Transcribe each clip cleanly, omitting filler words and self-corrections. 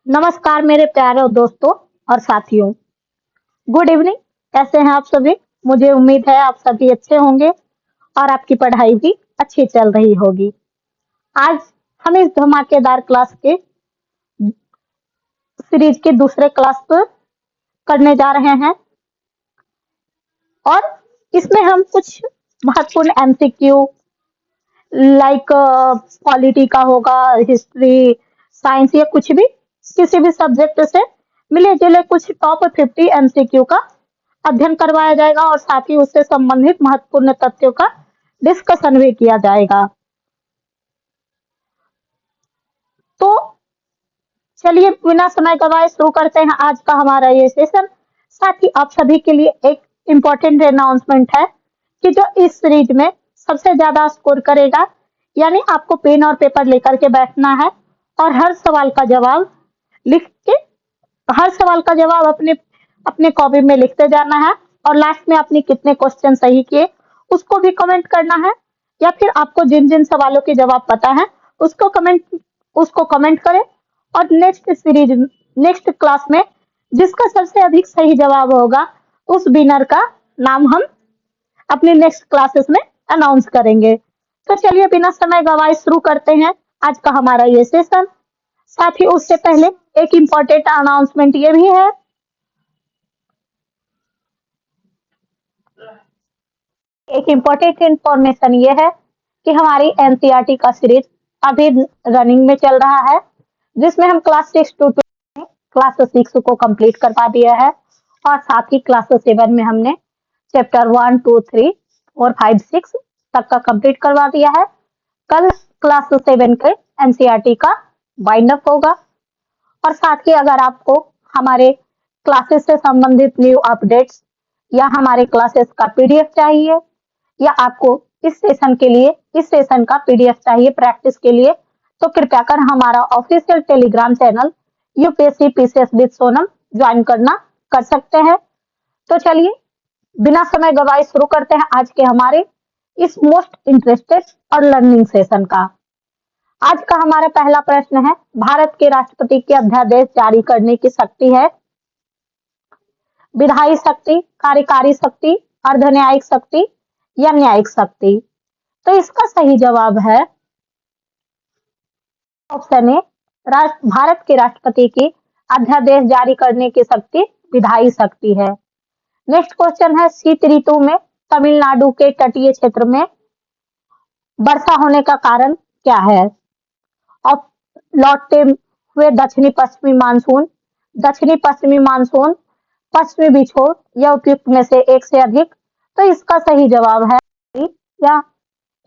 नमस्कार मेरे प्यारे दोस्तों और साथियों। Good evening. कैसे हैं आप सभी? मुझे उम्मीद है आप सभी अच्छे होंगे और आपकी पढ़ाई भी अच्छी चल रही होगी। आज हम इस धमाकेदार क्लास के सीरीज के दूसरे क्लास पर करने जा रहे हैं और इसमें हम कुछ महत्वपूर्ण एमसीक्यू लाइक पॉलिटी का होगा, हिस्ट्री, साइंस या कुछ भी किसी भी सब्जेक्ट से मिले जुले कुछ टॉप 50 एमसीक्यू का अध्ययन करवाया जाएगा और साथ ही उससे संबंधित महत्वपूर्ण तथ्यों का डिस्कशन भी किया जाएगा। तो चलिए बिना समय गवाए शुरू करते हैं आज का हमारा ये सेशन। साथ ही आप सभी के लिए एक इम्पोर्टेंट अनाउंसमेंट है कि जो इस सीरीज में सबसे ज्यादा स्कोर करेगा, यानी आपको पेन और पेपर लेकर के बैठना है और हर सवाल का जवाब लिख के हर सवाल का जवाब अपने अपने कॉपी में लिखते जाना है और लास्ट में आपने कितने क्वेश्चन सही किए उसको भी कमेंट करना है, या फिर आपको जिन जिन सवालों के जवाब पता है उसको कमेंट करें और नेक्स्ट क्लास में जिसका सबसे अधिक सही जवाब होगा उस विनर का नाम हम अपने नेक्स्ट क्लासेस में अनाउंस करेंगे। तो चलिए बिना समय गवाए शुरू करते हैं आज का हमारा ये सेशन। साथ ही उससे पहले एक इम्पोर्टेंट अनाउंसमेंट ये भी है, एक इम्पोर्टेंट इंफॉर्मेशन ये है कि हमारी एनसीईआरटी का सीरीज अभी रनिंग में चल रहा है, जिसमें हम क्लास 6 टू क्लास 6 को कंप्लीट करवा दिया है और साथ ही क्लास 7 में हमने चैप्टर 1, 2, 3, 4, 5, 6 तक का कंप्लीट करवा दिया है। कल क्लास 7 के एनसीईआरटी का बाइंड अप होगा और साथ ही अगर आपको हमारे क्लासेस से संबंधित न्यू अपडेट्स या हमारे क्लासेस का पीडीएफ चाहिए या आपको इस सेशन का पीडीएफ चाहिए प्रैक्टिस के लिए, तो कृपया कर हमारा official Telegram channel UPSC PCS with Sonam join कर सकते हैं। तो चलिए बिना समय गवाए शुरू करते हैं आज के हमारे इस मोस्ट इंटरेस्टेड और लर्निंग सेशन का। आज का हमारा पहला प्रश्न है, भारत के राष्ट्रपति के अध्यादेश जारी करने की शक्ति है विधायी शक्ति, कार्यकारी शक्ति, अर्धन्यायिक शक्ति या न्यायिक शक्ति? तो इसका सही जवाब है ऑप्शन ए, भारत के राष्ट्रपति की अध्यादेश जारी करने की शक्ति विधायी शक्ति है। नेक्स्ट क्वेश्चन है, शीत ऋतु में तमिलनाडु के तटीय क्षेत्र में वर्षा होने का कारण क्या है? लौटते हुए दक्षिणी पश्चिमी मानसून, पश्चिमी विक्षोभ या उपयुक्त में से एक से अधिक? तो इसका सही जवाब है या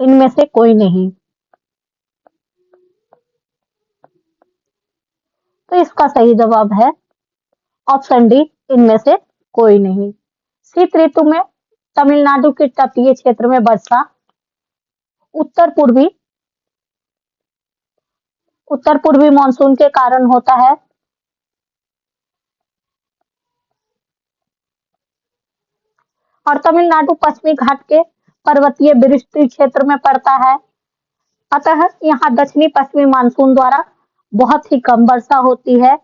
इनमें से कोई नहीं। तो इसका सही जवाब है ऑप्शन डी, इनमें से कोई नहीं। शीत ऋतु में तमिलनाडु के तटीय क्षेत्र में वर्षा उत्तर पूर्वी मानसून के कारण होता है और तमिलनाडु पश्चिमी घाट के पर्वतीय विस्तृत क्षेत्र में पड़ता है, अतः यहाँ दक्षिणी पश्चिमी मानसून द्वारा बहुत ही कम वर्षा होती है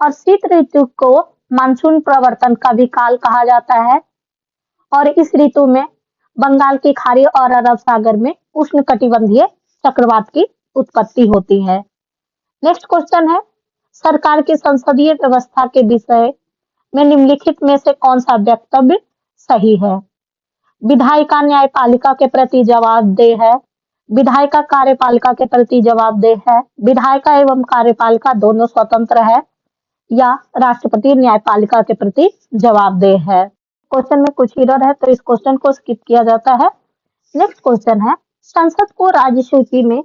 और शीत ऋतु को मानसून प्रवर्तन का भी काल कहा जाता है और इस ऋतु में बंगाल की खाड़ी और अरब सागर में उष्णकटिबंधीय चक्रवात की उत्पत्ति होती है। नेक्स्ट क्वेश्चन है, सरकार की संसदीय व्यवस्था के विषय में निम्नलिखित में से कौन सा वक्तव्य सही है? विधायिका न्यायपालिका के प्रति जवाबदेह है, विधायिका कार्यपालिका के प्रति जवाबदेह है, विधायिका एवं कार्यपालिका दोनों स्वतंत्र है या राष्ट्रपति न्यायपालिका के प्रति जवाबदेह है? क्वेश्चन में कुछ एरर है तो इस क्वेश्चन को स्किप किया जाता है। नेक्स्ट क्वेश्चन है, संसद को राज्य सूची में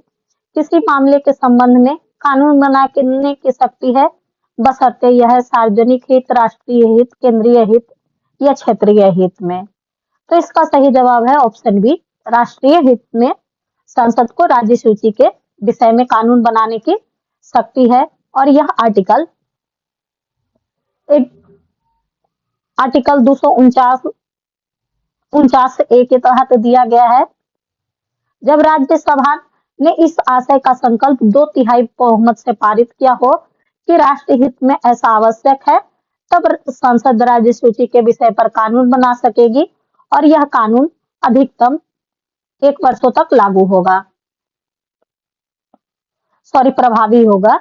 किसी मामले के संबंध में कानून बनाने की शक्ति है बशर्ते यह सार्वजनिक हित, राष्ट्रीय हित, केंद्रीय हित या क्षेत्रीय हित में? तो इसका सही जवाब है ऑप्शन बी, राष्ट्रीय हित में संसद को राज्य सूची के विषय में कानून बनाने की शक्ति है और यह आर्टिकल 249 ए के तहत दिया गया है। जब राज्यसभा ने इस आशय का संकल्प 2/3 बहुमत से पारित किया हो कि राष्ट्र हित में ऐसा आवश्यक है, तब संसद राज्य सूची के विषय पर कानून बना सकेगी और यह कानून अधिकतम 1 वर्षों तक लागू होगा, प्रभावी होगा।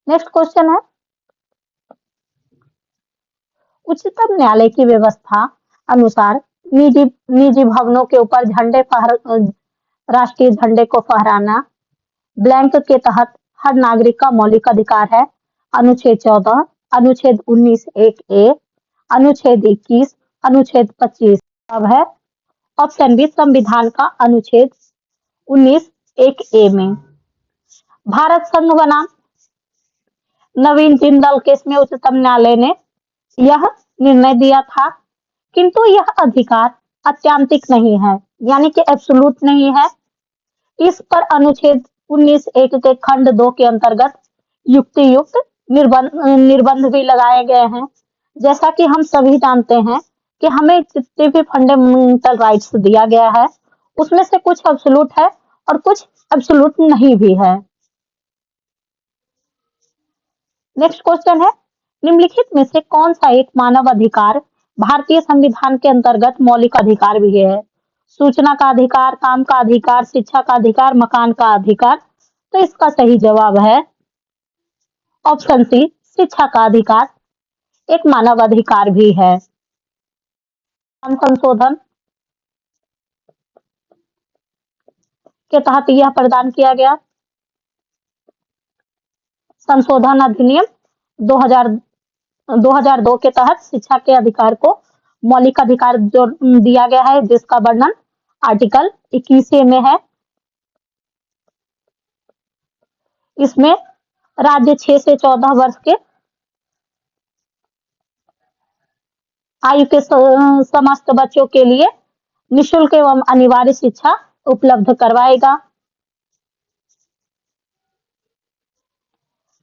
नेक्स्ट क्वेश्चन है, उच्चतम न्यायालय की व्यवस्था अनुसार निजी निजी भवनों के ऊपर राष्ट्रीय झंडे को फहराना ब्लैंक के तहत हर नागरिक का मौलिक अधिकार है। अनुच्छेद 14, अनुच्छेद 19 एक ए, अनुच्छेद 21, अनुच्छेद 25 अब है ऑप्शन बी संविधान का अनुच्छेद 19 एक ए में। भारत संघ बनाम नवीन जिंदल केस में उच्चतम न्यायालय ने यह निर्णय दिया था, किंतु यह अधिकार आत्यांतिक नहीं है, यानी कि एब्सोल्यूट नहीं है। इस पर अनुच्छेद 19 एक के खंड 2 के अंतर्गत युक्तियुक्त निर्बंध भी लगाए गए हैं। जैसा कि हम सभी जानते हैं कि हमें जितने भी फंडामेंटल राइट्स दिया गया है, उसमें से कुछ एब्सोल्यूट है और कुछ एब्सोल्यूट नहीं भी है। नेक्स्ट क्वेश्चन है, निम्नलिखित में से कौन सा एक मानव अधिकार भारतीय संविधान के अंतर्गत मौलिक अधिकार भी है? सूचना का अधिकार, काम का अधिकार, शिक्षा का अधिकार, मकान का अधिकार। तो इसका सही जवाब है ऑप्शन सी, शिक्षा का अधिकार एक मानव अधिकार भी है। संशोधन के तहत यह प्रदान किया गया। संशोधन अधिनियम 2002 के तहत शिक्षा के अधिकार को मौलिक अधिकार जो दिया गया है, जिसका वर्णन आर्टिकल 21 में है। इसमें राज्य 6 से 14 वर्ष के आयु के समस्त बच्चों के लिए निःशुल्क एवं अनिवार्य शिक्षा उपलब्ध करवाएगा।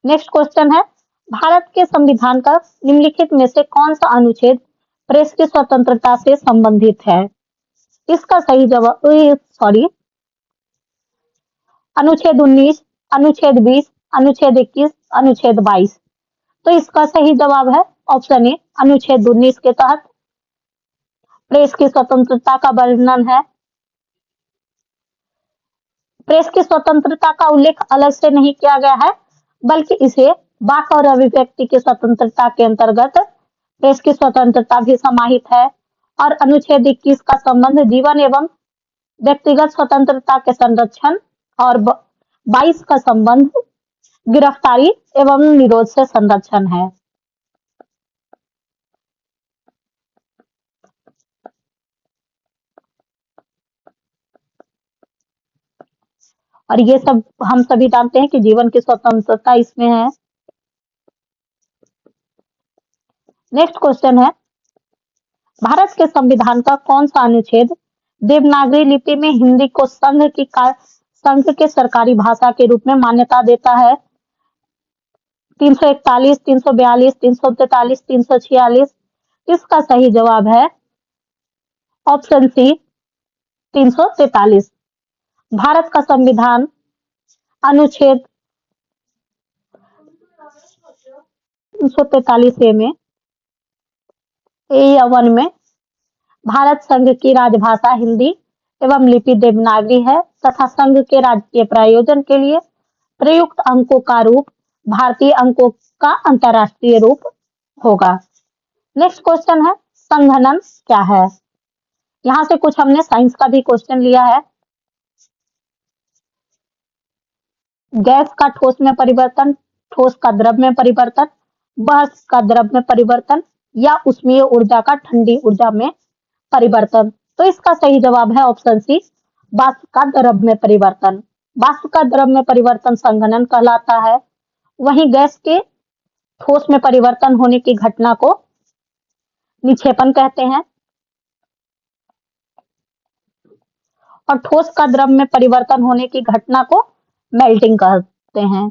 नेक्स्ट क्वेश्चन है, भारत के संविधान का निम्नलिखित में से कौन सा अनुच्छेद प्रेस की स्वतंत्रता से संबंधित है? इसका सही जवाब अनुच्छेद 19, अनुच्छेद 20, अनुच्छेद 21, अनुच्छेद 22। तो इसका सही जवाब है ऑप्शन ए, अनुच्छेद 19 के तहत प्रेस की स्वतंत्रता का वर्णन है। प्रेस की स्वतंत्रता का उल्लेख अलग से नहीं किया गया है, बल्कि इसे वाक और अभिव्यक्ति की स्वतंत्रता के अंतर्गत प्रेस की स्वतंत्रता भी समाहित है। और अनुच्छेद 21 का संबंध जीवन एवं व्यक्तिगत स्वतंत्रता के संरक्षण और 22 का संबंध गिरफ्तारी एवं निरोध से संरक्षण है। और ये सब हम सभी जानते हैं कि जीवन की स्वतंत्रता इसमें है। नेक्स्ट क्वेश्चन है, भारत के संविधान का कौन सा अनुच्छेद देवनागरी लिपि में हिंदी को संघ के सरकारी भाषा के रूप में मान्यता देता है? 341, 342, 343, 346। इसका सही जवाब है ऑप्शन सी, 343। भारत का संविधान अनुच्छेद 343 ए में या 1 में भारत संघ की राजभाषा हिंदी एवं लिपि देवनागरी है तथा संघ के राजकीय प्रयोजन के लिए प्रयुक्त अंकों का रूप भारतीय अंकों का अंतरराष्ट्रीय रूप होगा। नेक्स्ट क्वेश्चन है, संघनन क्या है? यहाँ से कुछ हमने साइंस का भी क्वेश्चन लिया है। गैस का ठोस में परिवर्तन, ठोस का द्रव में परिवर्तन, वाष्प का द्रव में परिवर्तन या ऊष्मीय ऊर्जा का ठंडी ऊर्जा में परिवर्तन। तो इसका सही जवाब है ऑप्शन सी, वाष्प का द्रव में परिवर्तन। वाष्प का द्रव में परिवर्तन संघनन कहलाता है। वहीं गैस के ठोस में परिवर्तन होने की घटना को निक्षेपण कहते हैं और ठोस का द्रव में परिवर्तन होने की घटना को मेल्टिंग कहते हैं।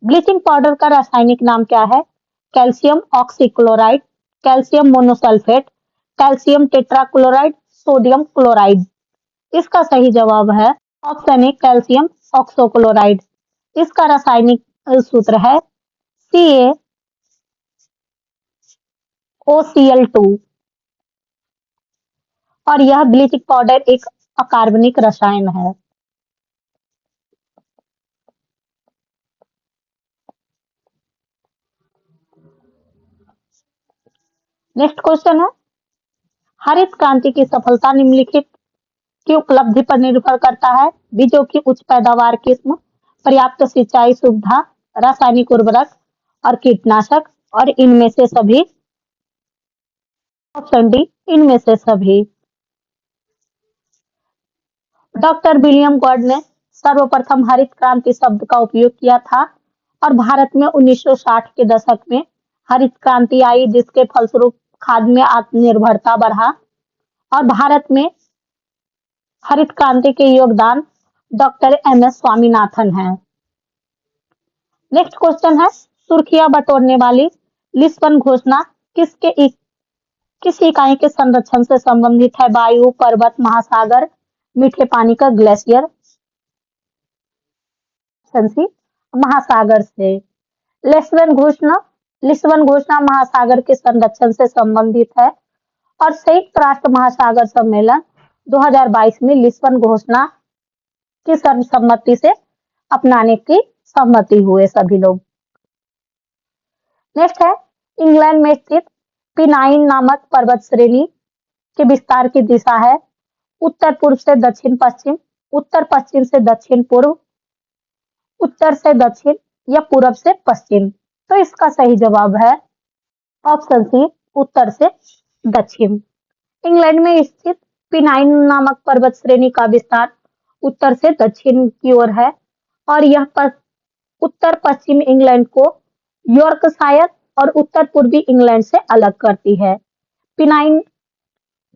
ब्लीचिंग पाउडर का रासायनिक नाम क्या है? Calcium oxychloride, calcium monosulphate, calcium tetrachloride, sodium chloride. इसका सही जवाब है ऑप्शन ए कैल्शियम ऑक्सोक्लोराइड। इसका रासायनिक सूत्र है CaOCl2 और यह ब्लीचिंग पाउडर एक अकार्बनिक रसायन है। नेक्स्ट क्वेश्चन है, हरित क्रांति की सफलता निम्नलिखित की उपलब्धि पर निर्भर करता है। बीजों की उच्च पैदावार किस्म, पर्याप्त सिंचाई सुविधा, रासायनिक उर्वरक और कीटनाशक, और इनमें से सभी। ऑप्शन डी इनमें से सभी। डॉक्टर विलियम गॉड ने सर्वप्रथम हरित क्रांति शब्द का उपयोग किया था और भारत में 1960 के दशक में हरित क्रांति आई, जिसके फलस्वरूप खाद्य में आत्मनिर्भरता बढ़ा। और भारत में हरित क्रांति के योगदान डॉक्टर MS स्वामीनाथन है। नेक्स्ट क्वेश्चन है, सुर्खियां बटोरने वाली लिस्बन घोषणा किस इकाई के संरक्षण से संबंधित है? वायु, पर्वत, महासागर, मीठे पानी का ग्लेशियर। महासागर से। लिस्बन घोषणा महासागर के संरक्षण से संबंधित है और संयुक्त राष्ट्र महासागर सम्मेलन 2022 में लिस्बन घोषणा की सर्वसम्मति से अपनाने की सहमति हुए सभी लोग। नेक्स्ट है, इंग्लैंड में स्थित पिनाइन नामक पर्वत श्रेणी के विस्तार की दिशा है उत्तर पूर्व से दक्षिण पश्चिम, उत्तर पश्चिम से दक्षिण पूर्व, उत्तर से दक्षिण या पूर्व से पश्चिम। तो इसका सही जवाब है ऑप्शन सी उत्तर से दक्षिण। इंग्लैंड में स्थित पिनाइन नामक पर्वत श्रेणी का विस्तार उत्तर से दक्षिण की ओर है और यह उत्तर पश्चिम इंग्लैंड को यॉर्कशायर और उत्तर पूर्वी इंग्लैंड से अलग करती है।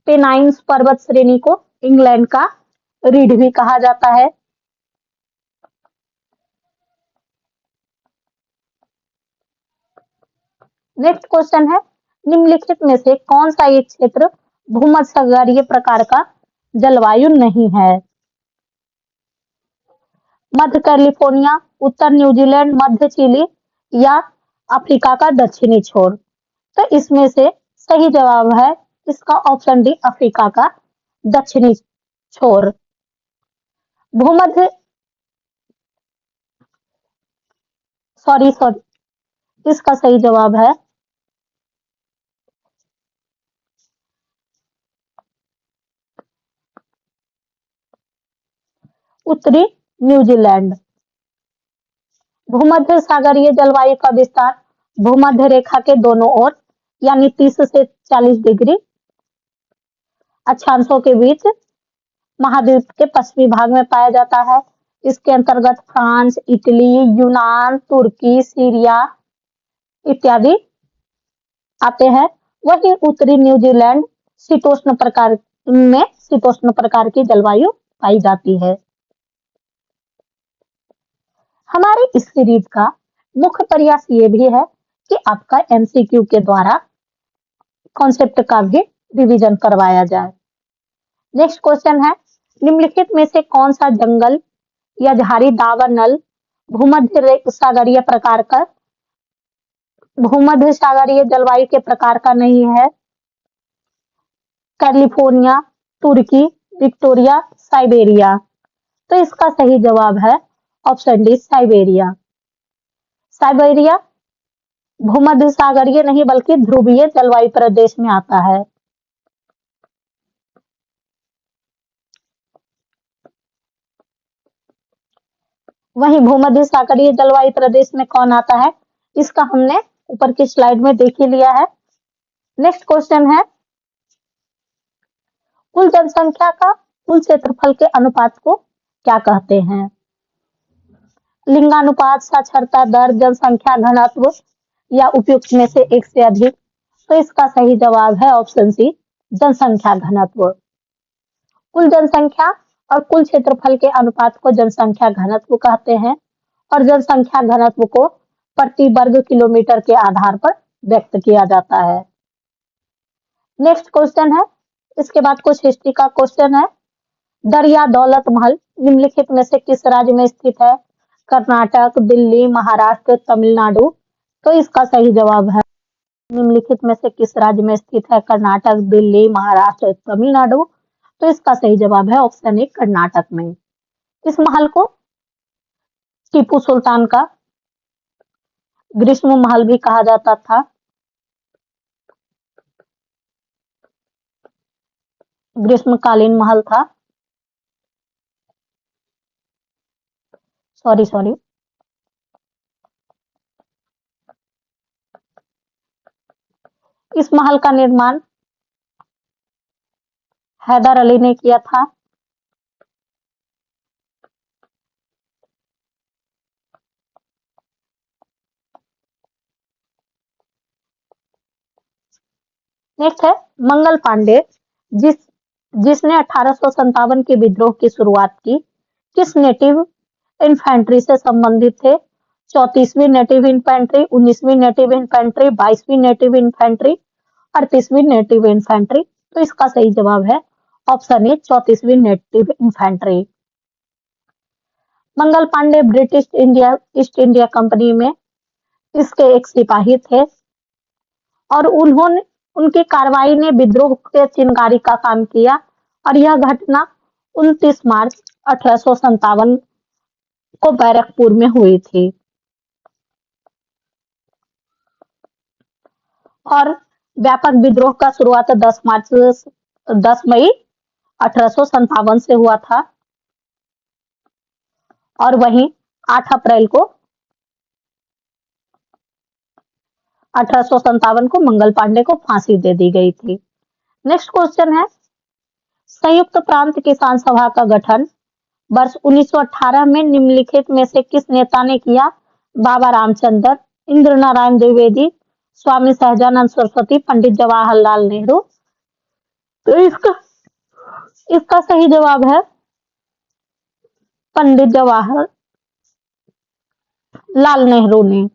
पेनाइन्स पर्वत श्रेणी को इंग्लैंड का रीढ़ भी कहा जाता है। नेक्स्ट क्वेश्चन है, निम्नलिखित में से कौन सा एक क्षेत्र भूमध्यसागरीय प्रकार का जलवायु नहीं है? मध्य कैलिफोर्निया, उत्तर न्यूजीलैंड, मध्य चिली या अफ्रीका का दक्षिणी छोर। तो इसमें से सही जवाब है इसका ऑप्शन डी अफ्रीका का दक्षिणी छोर। भूमध्य सॉरी इसका सही जवाब है उत्तरी न्यूजीलैंड। भूमध्य सागरीय जलवायु का विस्तार भूमध्य रेखा के दोनों ओर यानी 30 से 40 डिग्री अक्षांशों के बीच महाद्वीप के पश्चिमी भाग में पाया जाता है। इसके अंतर्गत फ्रांस, इटली, यूनान, तुर्की, सीरिया इत्यादि आते हैं। वहीं उत्तरी न्यूजीलैंड शीतोष्ण प्रकार की जलवायु पाई जाती है। हमारी इस सीरीज का मुख्य प्रयास ये भी है कि आपका MCQ के द्वारा कॉन्सेप्ट का भी रिवीजन करवाया जाए। नेक्स्ट क्वेश्चन है, निम्नलिखित में से कौन सा जंगल या झाड़ी दावा नल भूमध्य सागरीय जलवायु के प्रकार का नहीं है? कैलिफोर्निया, तुर्की, विक्टोरिया, साइबेरिया। तो इसका सही जवाब है ऑप्शन डी साइबेरिया। साइबेरिया भूमध्य सागरीय नहीं बल्कि ध्रुवीय जलवायु प्रदेश में आता है। वहीं भूमध्य सागरीय जलवायु प्रदेश में कौन आता है, इसका हमने ऊपर की स्लाइड में देख ही लिया है। नेक्स्ट क्वेश्चन है, कुल जनसंख्या का कुल क्षेत्रफल के अनुपात को क्या कहते हैं? लिंगानुपात, साक्षरता दर, जनसंख्या घनत्व या उपयुक्त में से एक से अधिक। तो इसका सही जवाब है ऑप्शन सी जनसंख्या घनत्व। कुल जनसंख्या और कुल क्षेत्रफल के अनुपात को जनसंख्या घनत्व कहते हैं और जनसंख्या घनत्व को प्रति वर्ग किलोमीटर के आधार पर व्यक्त किया जाता है। नेक्स्ट क्वेश्चन है, इसके बाद कुछ हिस्ट्री का क्वेश्चन है। दरिया दौलत महल निम्नलिखित में से किस राज्य में स्थित है? कर्नाटक, दिल्ली, महाराष्ट्र, तमिलनाडु। तो इसका सही जवाब है निम्नलिखित में से किस राज्य में स्थित है? कर्नाटक, दिल्ली, महाराष्ट्र, तमिलनाडु। तो इसका सही जवाब है ऑप्शन ए कर्नाटक में। इस महल को टीपू सुल्तान का ग्रीष्म महल भी कहा जाता था। ग्रीष्मकालीन महल था। सॉरी। इस महल का निर्माण हैदर अली ने किया था। नेक्स्ट है मंगल पांडे, जिस जिसने 1857 के विद्रोह की शुरुआत की, किस नेटिव इन्फेंट्री से संबंधित थे? 34वीं नेटिव इन्फेंट्री, 19वीं नेटिव इन्फेंट्री, 22वीं नेटिव इन्फेंट्री, 38वीं नेटिव इन्फेंट्री। तो इसका सही जवाब है ऑप्शन ए 34वीं native infantry. Mangal Pandey British India East India company में इसके एक सिपाही थे और उन्होंने उनकी कार्रवाई ने विद्रोह के चिनगारी का काम किया और यह घटना 29 मार्च 1857 को बैरकपुर में हुई थी। और व्यापक विद्रोह का शुरुआत 10 मई 1857 से हुआ था और वहीं 8 अप्रैल को 1857 को मंगल पांडे को फांसी दे दी गई थी। नेक्स्ट क्वेश्चन है, संयुक्त प्रांत किसान सभा का गठन वर्ष 1918 में निम्नलिखित में से किस नेता ने किया? बाबा रामचंद्र, इंद्र नारायण द्विवेदी, स्वामी सहजानंद सरस्वती, पंडित जवाहरलाल नेहरू। तो इसका सही जवाब है पंडित जवाहरलाल नेहरू ने।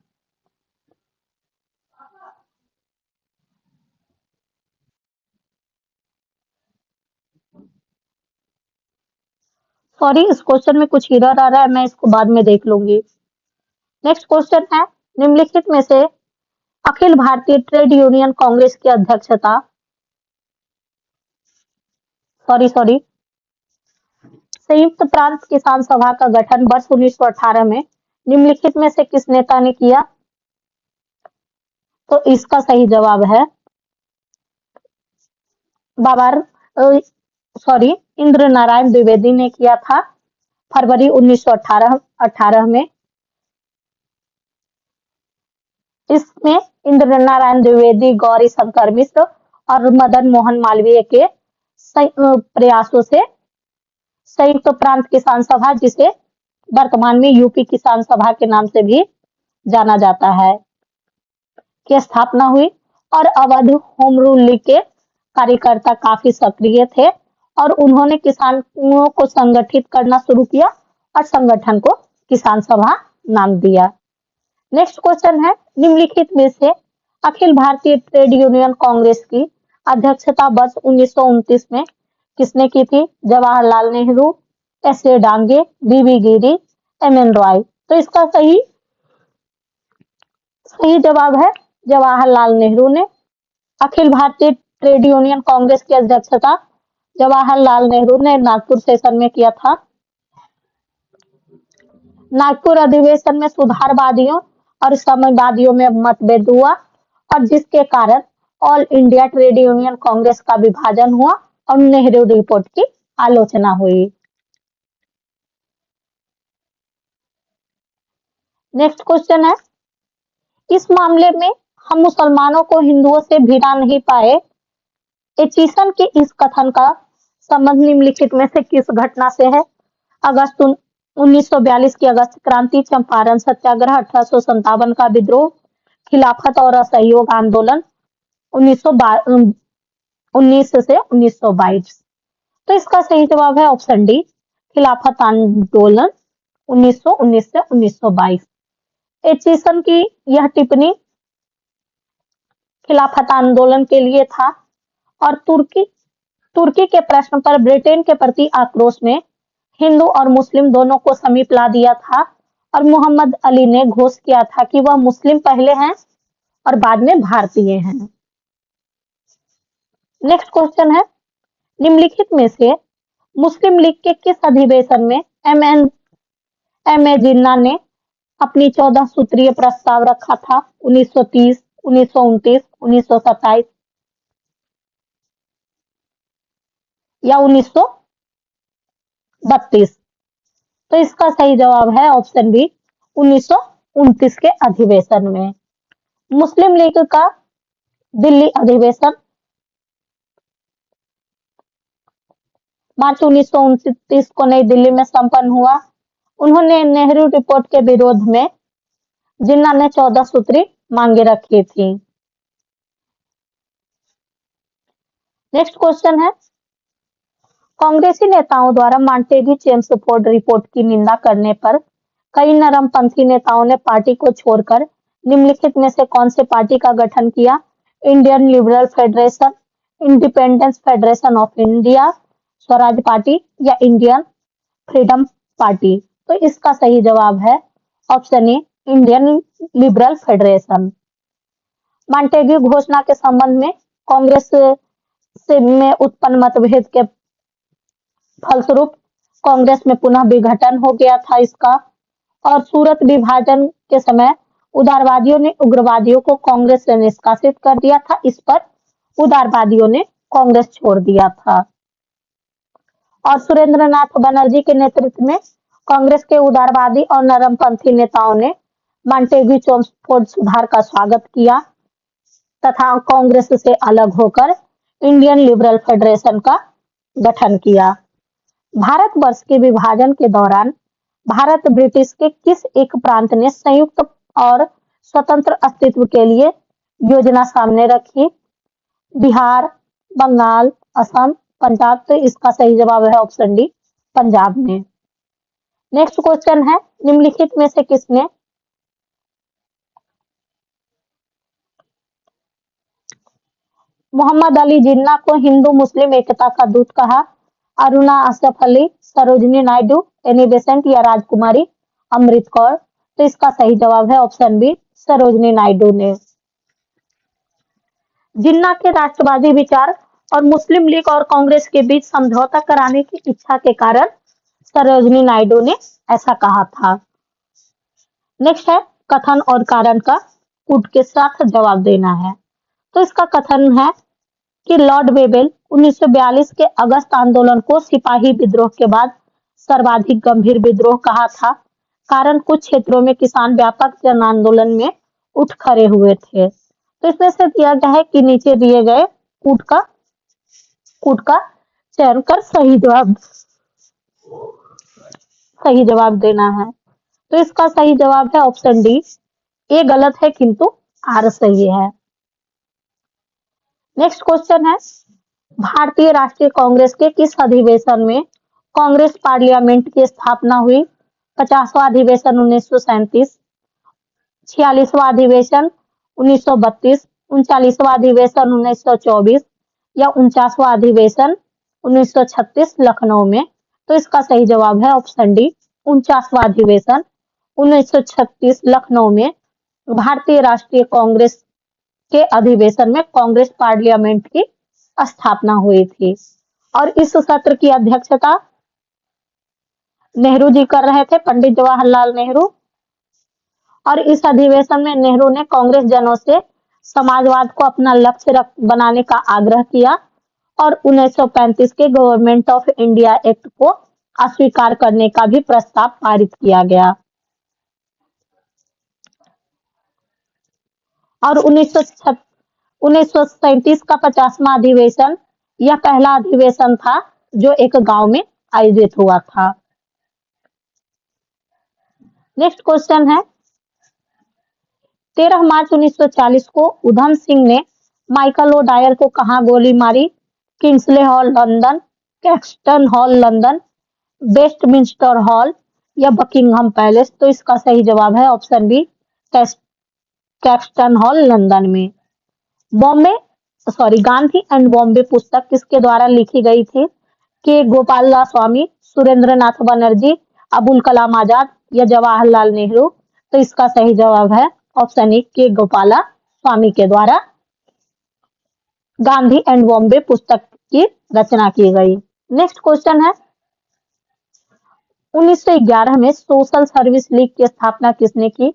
सॉरी, इस क्वेश्चन में कुछ एरर आ रहा है, मैं इसको बाद में देख लूंगी। नेक्स्ट क्वेश्चन है, निम्नलिखित में से अखिल भारतीय ट्रेड यूनियन कांग्रेस की अध्यक्षता सॉरी संयुक्त प्रांत किसान सभा का गठन वर्ष 1918 में निम्नलिखित में से किस नेता ने किया? तो इसका सही जवाब है इंद्र नारायण द्विवेदी ने किया था फरवरी 1918 में। इसमें इंद्र नारायण द्विवेदी, गौरी शंकर मिश्र और मदन मोहन मालवीय के प्रयासों से संयुक्त प्रांत किसान सभा, जिसे वर्तमान में यूपी किसान सभा के नाम से भी जाना जाता है, की स्थापना हुई और अवध होम रूल लीग के कार्यकर्ता काफी सक्रिय थे और उन्होंने किसानों को संगठित करना शुरू किया और संगठन को किसान सभा नाम दिया। नेक्स्ट क्वेश्चन है, निम्नलिखित में से अखिल भारतीय ट्रेड यूनियन कांग्रेस की अध्यक्षता वर्ष 1929 में किसने की थी? जवाहरलाल नेहरू, एस.ए. डांगे, बी.बी. गिरी, एम.एन. रॉय। तो इसका सही जवाब है जवाहरलाल नेहरू ने। अखिल भारतीय ट्रेड यूनियन कांग्रेस की अध्यक्षता जवाहरलाल नेहरू ने नागपुर सेशन में किया था। नागपुर अधिवेशन में सुधारवादियों और साम्यवादियों में मतभेद हुआ और जिसके कारण all India trade union Congress का विभाजन हुआ और नेहरू रिपोर्ट की आलोचना हुई। नेक्स्ट क्वेश्चन है, इस मामले में हम मुसलमानों को हिंदुओं से भिड़ा नहीं पाए, एचिसन के इस कथन का संबंध निम्नलिखित में से किस घटना से है? अगस्त 1942 की अगस्त क्रांति, चंपारण सत्याग्रह, 1857 का विद्रोह, खिलाफत और असहयोग आंदोलन 1919 से 1922। तो इसका सही जवाब है ऑप्शन डी, खिलाफत आंदोलन 1919 से 1922। एचिसन की यह टिप्पणी खिलाफत आंदोलन के लिए था और तुर्की के प्रश्न पर ब्रिटेन के प्रति आक्रोश में हिंदू और मुस्लिम दोनों को समीप ला दिया था और मोहम्मद अली ने घोष किया था कि वह मुस्लिम पहले हैं और बाद में भारतीय हैं। नेक्स्ट क्वेश्चन है, निम्नलिखित में से मुस्लिम लीग के किस अधिवेशन में एम ए जिन्ना ने अपनी 14 सूत्रीय प्रस्ताव रखा था? 1930, 1929, 1927 या 1932? तो इसका सही जवाब है ऑप्शन बी, 1929 के अधिवेशन में। मुस्लिम लीग का दिल्ली अधिवेशन मार्च 1929 को नई दिल्ली में संपन्न हुआ। उन्होंने नेहरू रिपोर्ट के विरोध में जिन्ना ने 14 सूत्री मांगे रखी थी। नेक्स्ट क्वेश्चन है, कांग्रेसी नेताओं द्वारा मांटेग्यू चेम्सफोर्ड रिपोर्ट की निंदा करने पर कई नरमपंथी नेताओं ने पार्टी को छोड़कर निम्नलिखित में से कौन से पार्टी का गठन किया? Indian liberal federation, independence federation of India, Swaraj party या इंडियन फ्रीडम पार्टी? तो इसका सही जवाब है ऑप्शन ए, इंडियन लिबरल फेडरेशन। मांटेग्यू घोषणा के संबंध में कांग्रेस से में उत्पन्न मतभेद के फलस्वरूप कांग्रेस में पुनः विघटन हो गया था इसका, और सूरत विभाजन के समय उदारवादियों ने उग्रवादियों को कांग्रेस से निष्कासित कर दिया था। इस पर उदारवादियों ने कांग्रेस छोड़ दिया था और सुरेंद्र नाथ बनर्जी के नेतृत्व में कांग्रेस के उदारवादी और नरमपंथी नेताओं ने मांटेग्यू चेम्सफोर्ड सुधार का स्वागत किया तथा कांग्रेस से अलग होकर इंडियन लिबरल फेडरेशन का गठन किया। भारतवर्ष के विभाजन के दौरान भारत ब्रिटिश के किस एक प्रांत ने संयुक्त और स्वतंत्र अस्तित्व के लिए योजना सामने रखी? बिहार, बंगाल, असम, पंजाब? तो इसका सही जवाब है ऑप्शन डी, पंजाब ने। नेक्स्ट क्वेश्चन है, निम्नलिखित में से किसने मोहम्मद अली जिन्ना को हिंदू मुस्लिम एकता का दूत कहा? अरुणा असफ अली, सरोजनी नायडू, एनी बेसेंट या राजकुमारी अमृत कौर? तो इसका सही जवाब है ऑप्शन बी, सरोजनी नायडू ने। जिन्ना के राष्ट्रवादी विचार और मुस्लिम लीग और कांग्रेस के बीच समझौता कराने की इच्छा के कारण सरोजनी नायडू ने ऐसा कहा था। नेक्स्ट है, कथन और कारण का कूट के साथ जवाब देना है। तो इसका कथन है कि लॉर्ड वेवेल 1942 के अगस्त आंदोलन को सिपाही विद्रोह के बाद सर्वाधिक गंभीर विद्रोह कहा था, कारण कुछ क्षेत्रों में किसान व्यापक जन आंदोलन में उठ खड़े हुए थे। तो इसमें से दिया गया है कि नीचे दिए गए कूट का चयन कर सही जवाब देना है। तो इसका सही जवाब है ऑप्शन डी, ए गलत है किंतु आर सही है। नेक्स्ट क्वेश्चन है, भारतीय राष्ट्रीय कांग्रेस के किस अधिवेशन में कांग्रेस पार्लियामेंट की स्थापना हुई? 50वां अधिवेशन 1937, 46वां अधिवेशन 1932, 39वां अधिवेशन 1924 या 49वां अधिवेशन 1936 लखनऊ में? तो इसका सही जवाब है ऑप्शन डी, 49वां अधिवेशन 1936 लखनऊ में भारतीय राष्ट्रीय कांग्रेस के अधिवेशन में कांग्रेस पार्लियामेंट की स्थापना हुई थी और इस सत्र की अध्यक्षता नेहरू जी कर रहे थे, पंडित जवाहरलाल नेहरू। और इस अधिवेशन में नेहरू ने कांग्रेस जनों से समाजवाद को अपना लक्ष्य बनाने का आग्रह किया और 1935 के गवर्नमेंट ऑफ इंडिया एक्ट को अस्वीकार करने का भी प्रस्ताव पारित किया गया और 1937 का 50वां अधिवेशन यह पहला अधिवेशन था जो एक गांव में आयोजित हुआ था। नेक्स्ट क्वेश्चन है, 13 मार्च 1940 को उधम सिंह ने माइकल ओडायर को कहां गोली मारी? Kingsley Hall London, Caxton Hall London, Westminster Hall या बकिंगहम पैलेस? तो इसका सही जवाब है option B, Caxton Hall London में। बॉम्बे गांधी एंड बॉम्बे पुस्तक किसके द्वारा लिखी गई थी? के गोपाला स्वामी, सुरेंद्र नाथ बनर्जी, अबुल कलाम आजाद या जवाहरलाल नेहरू? तो इसका सही जवाब है ऑप्शन ए के गोपाला स्वामी के द्वारा गांधी एंड बॉम्बे पुस्तक की रचना की गई। नेक्स्ट क्वेश्चन है 1911 में सोशल सर्विस लीग की स्थापना किसने की?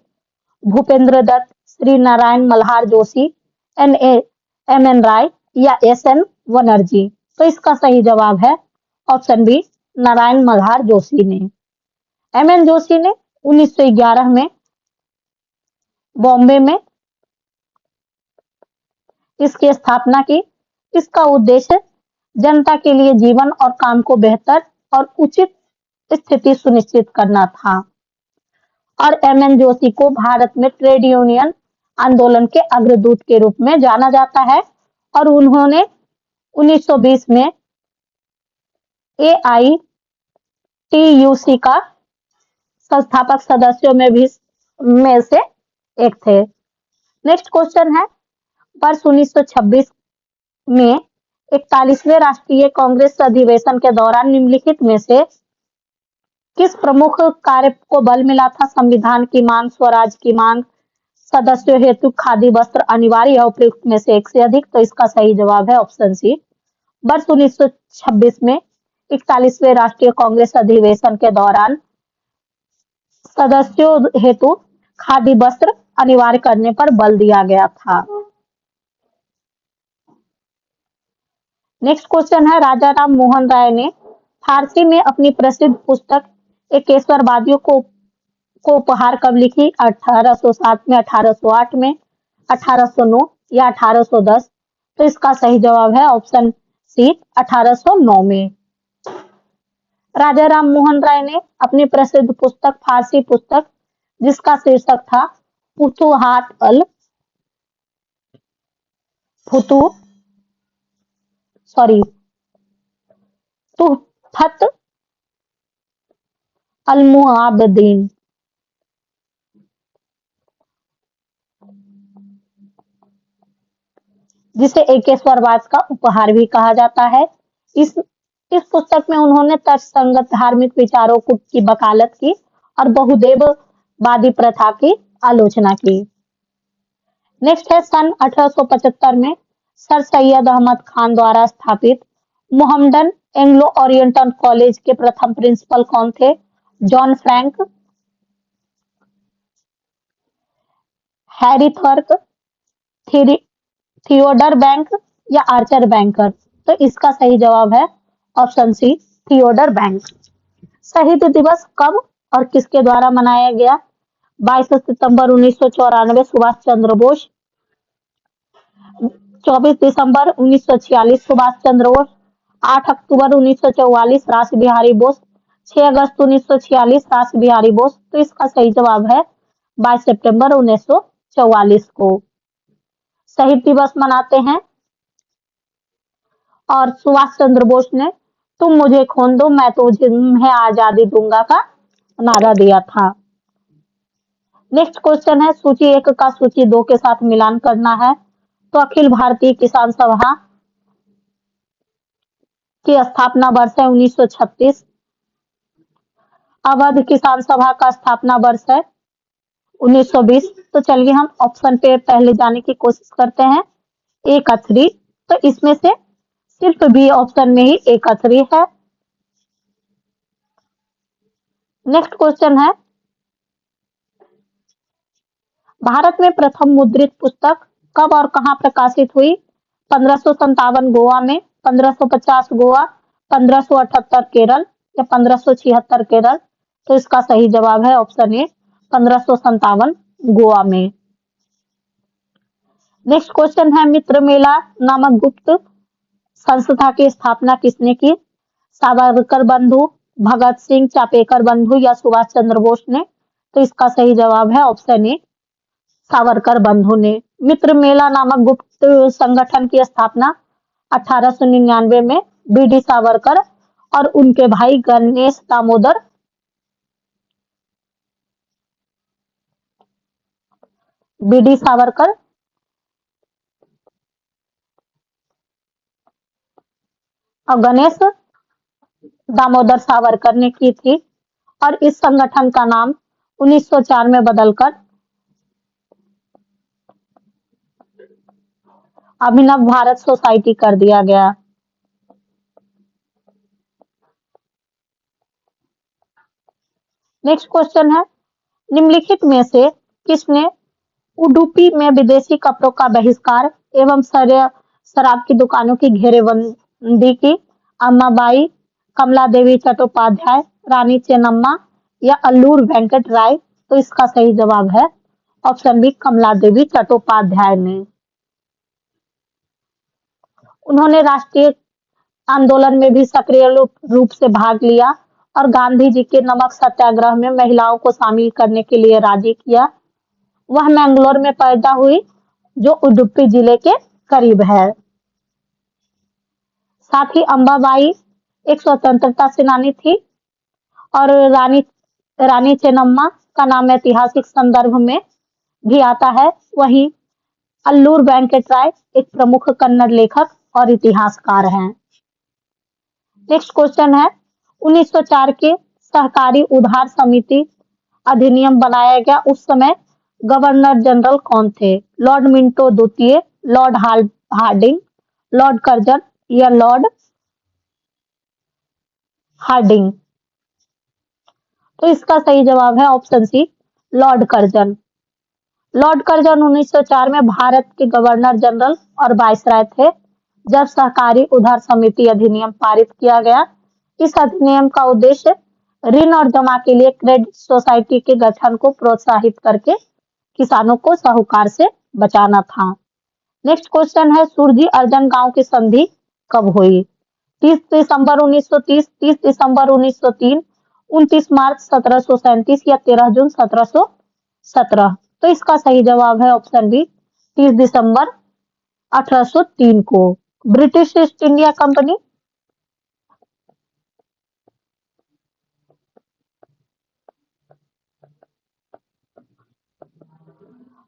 भूपेंद्र दत्त, श्री नारायण मल्हार जोशी, एम एन राय या एस एन बनर्जी? तो इसका सही जवाब है ऑप्शन बी नारायण मल्हार जोशी ने। एम एन जोशी ने 1911 में बॉम्बे में इसकी स्थापना की। इसका उद्देश्य जनता के लिए जीवन और काम को बेहतर और उचित स्थिति सुनिश्चित करना था। और एम एन जोशी को भारत में ट्रेड यूनियन आंदोलन के अग्रदूत के रूप में जाना जाता है और उन्होंने 1920 में एआईटीयूसी का संस्थापक सदस्यों में से एक थे। नेक्स्ट क्वेश्चन है वर्ष 1926 में 41वें राष्ट्रीय कांग्रेस अधिवेशन के दौरान निम्नलिखित में से किस प्रमुख कार्य को बल मिला था? संविधान की मांग, स्वराज की मांग, सदस्यों हेतु खादी वस्त्र अनिवार्य या उपयुक्त में से एक से अधिक? तो इसका सही जवाब है ऑप्शन सी। वर्ष 1926 में 41वें राष्ट्रीय कांग्रेस अधिवेशन के दौरान सदस्यों हेतु खादी वस्त्र अनिवार्य करने पर बल दिया गया था। नेक्स्ट क्वेश्चन है राजा राम मोहन राय ने फारसी में अपनी प्रसिद्ध पुस्तक एकेश्वरवादियों को उपहार कब लिखी? 1807 में, 1808 में, 1809 या 1810? तो इसका सही जवाब है ऑप्शन सी 1809 में। राजा राम मोहन राय ने अपनी प्रसिद्ध पुस्तक फारसी पुस्तक जिसका शीर्षक था फुतुहात अल फुतु सॉरी तुहफत अल मुआबदीन जिसे एकेश्वरवाद का उपहार भी कहा जाता है। इस पुस्तक में उन्होंने तर्कसंगत धार्मिक विचारों की वकालत की और बहुदेववादी प्रथा की आलोचना की। नेक्स्ट है सन 1875 में सर सैयद अहमद खान द्वारा स्थापित मोहम्मडन एंग्लो ओरिएंटल कॉलेज के प्रथम प्रिंसिपल कौन थे? John Frank, Harry Thurk, Theodore Bank या आर्चर बैंकर? तो इसका सही जवाब है ऑप्शन सी थियोडर बैंक। शहीद दिवस कब और किसके द्वारा मनाया गया? 22 सितंबर 1994 सुभाष चंद्र बोस, 24 दिसंबर 1946 सुभाष चंद्र बोस, 8 अक्टूबर 1944 रास बिहारी बोस, 6 अगस्त 1946 रास बिहारी बोस? तो इसका सही जवाब है 22 सितंबर 1944 को शहीद दिवस मनाते हैं। और सुभाष चंद्र बोस ने तुम मुझे खून दो मैं तुम्हें आजादी दूंगा का नारा दिया था। नेक्स्ट क्वेश्चन है सूची 1 का सूची 2 के साथ मिलान करना है। तो अखिल भारतीय किसान सभा की स्थापना वर्ष है 1936। अवध किसान सभा का स्थापना वर्ष है 1920। तो चलिए हम ऑप्शन पे पहले जाने की कोशिश करते हैं। एकथरी, तो इसमें से सिर्फ बी ऑप्शन में ही एकथरी है। नेक्स्ट क्वेश्चन है भारत में प्रथम मुद्रित पुस्तक कब और कहां प्रकाशित हुई? 1557 गोवा में, 1550 गोवा, 1578 केरल या 1576 केरल? तो इसका सही जवाब है ऑप्शन ए 1557 गोवा में। नेक्स्ट क्वेश्चन है मित्र मेला नामक गुप्त संस्था की स्थापना किसने की? सावरकर बंधु, भगत सिंह, चापेकर बंधु या सुभाष चंद्र बोस ने? तो इसका सही जवाब है ऑप्शन ए सावरकर बंधु ने। मित्र मेला नामक गुप्त संगठन की स्थापना 1899 में बी.डी. सावरकर और उनके भाई गणेश दामोदर बी.डी. सावरकर और गणेश दामोदर सावरकर ने की थी। और इस संगठन का नाम 1904 में बदलकर अभिनव भारत सोसाइटी कर दिया गया। नेक्स्ट क्वेश्चन है, निम्नलिखित में से किसने उडुपी में विदेशी कपड़ों का बहिष्कार एवं शराब की दुकानों की घेरेबंदी की? अम्माबाई, कमला देवी चट्टोपाध्याय, रानी चेन्नम्मा या अल्लूर वेंकट राय? तो इसका सही जवाब है ऑप्शन बी, कमला देवी चट्टोपाध्याय ने। उन्होंने राष्ट्रीय आंदोलन में भी सक्रिय रूप से भाग लिया और गांधी जी के नमक सत्याग्रह में महिलाओं को शामिल करने के लिए राजी किया। वह मैंगलोर में पैदा हुई जो उडुपी जिले के करीब है। साथ ही अंबाबाई एक स्वतंत्रता सेनानी थी और रानी चेन्नम्मा का नाम ऐतिहासिक संदर्भ में भी आता है। वहीं अल्लूर वेंकट राय एक प्रमुख कन्नड़ लेखक और इतिहासकार हैं। नेक्स्ट क्वेश्चन है, 1904 के सहकारी उधार समिति अधिनियम बनाया गया, उस समय गवर्नर जनरल कौन थे? लॉर्ड मिंटो द्वितीय, लॉर्ड हार्डिंग, लॉर्ड कर्जन या लॉर्ड हार्डिंग? तो इसका सही जवाब है option C, lord Curzon. Lord Curzon 1904 में भारत के गवर्नर जनरल और वायसराय थे जब सहकारी उधार समिति अधिनियम पारित किया गया। इस अधिनियम का उद्देश्य ऋण और जमा के लिए क्रेडिट सोसाइटी के गठन को प्रोत्साहित करके किसानों को साहूकार से बचाना था। नेक्स्ट क्वेश्चन है, सुरजी अर्जन गांव की संधि कब हुई? 30 दिसंबर 1930, 30 दिसंबर 1903, 29 मार्च 1737 या 13 जून 1717? तो इसका सही जवाब है ऑप्शन बी, 30 दिसंबर 1803 को। ब्रिटिश ईस्ट इंडिया कंपनी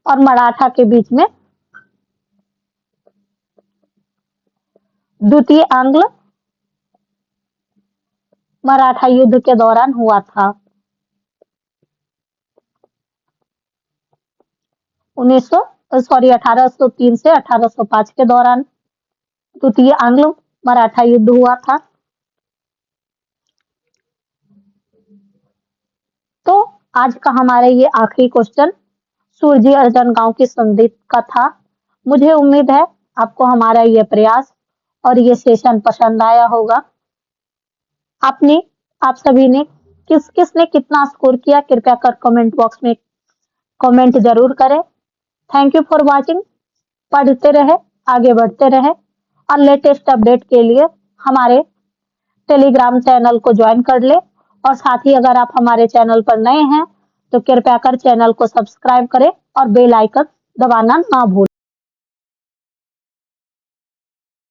और मराठा के बीच में द्वितीय आंग्ल मराठा युद्ध के दौरान हुआ था। 1803 से 1805 के दौरान द्वितीय आंग्ल मराठा युद्ध हुआ था। तो आज का हमारा ये आखिरी क्वेश्चन सुरजी अर्जन गांव की संधि का था। मुझे उम्मीद है आपको हमारा ये प्रयास और ये सेशन पसंद आया होगा। आप सभी ने किसने कितना स्कोर किया, कृपया कर कमेंट बॉक्स में कमेंट जरूर करें। Thank you for watching. पढ़ते रहे, आगे बढ़ते रहे और लेटेस्ट अपडेट के लिए हमारे टेलीग्राम चैनल को ज्वाइन कर ले। और साथ ही अगर आप हमारे चैनल पर नए हैं तो कृपया कर चैनल को सब्सक्राइब करें और बेल आइकन दबाना ना भूलें।